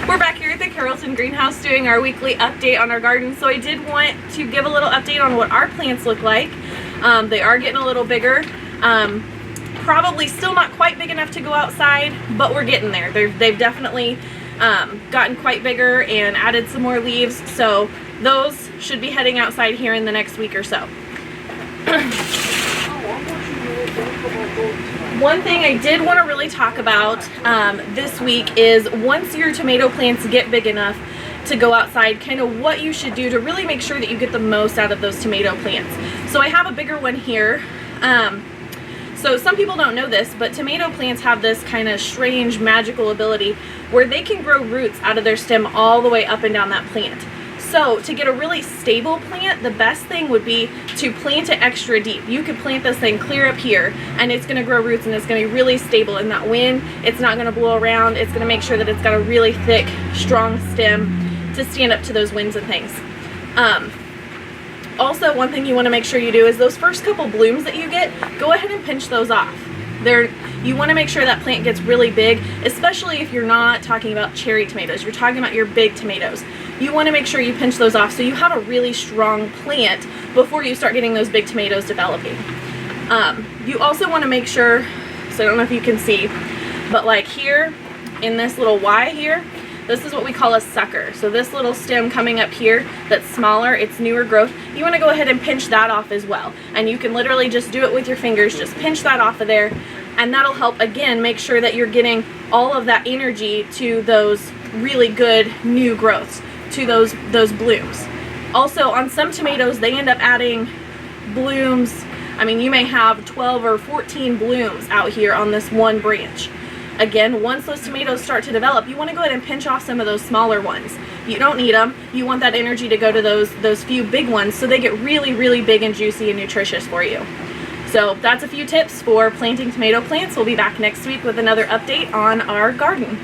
We're back here at the Carrollton Green House doing our weekly update on our garden. So I did want to give a little update on what our plants look like. They are getting a little bigger. Probably still not quite big enough to go outside, but we're getting there. They've definitely gotten quite bigger and added some more leaves. So those should be heading outside here in the next week or so. One thing I did want to really talk about this week is once your tomato plants get big enough to go outside, kind of what you should do to really make sure that you get the most out of those tomato plants. So I have a bigger one here. So some people don't know this, but tomato plants have this kind of strange magical ability where they can grow roots out of their stem all the way up and down that plant. So to get a really stable plant, the best thing would be to plant it extra deep. You could plant this thing clear up here and it's going to grow roots and it's going to be really stable in that wind. It's not going to blow around. It's going to make sure that it's got a really thick, strong stem to stand up to those winds and things. Also, one thing you want to make sure you do is those first couple blooms that you get, go ahead and pinch those off. You want to make sure that plant gets really big, especially if you're not talking about cherry tomatoes. You're talking about your big tomatoes. You want to make sure you pinch those off so you have a really strong plant before you start getting those big tomatoes developing. You also want to make sure, so I don't know if you can see, but like here in this little Y here, this is what we call a sucker. So this little stem coming up here that's smaller, it's newer growth, you want to go ahead and pinch that off as well. And you can literally just do it with your fingers, just pinch that off of there, and that'll help again make sure that you're getting all of that energy to those really good new growths, to those blooms. Also, on some tomatoes they end up adding blooms. I mean, you may have 12 or 14 blooms out here on this one branch. Again, once those tomatoes start to develop, you want to go ahead and pinch off some of those smaller ones. You don't need them. You want that energy to go to those few big ones so they get really, really big and juicy and nutritious for you. So that's a few tips for planting tomato plants. We'll be back next week with another update on our garden.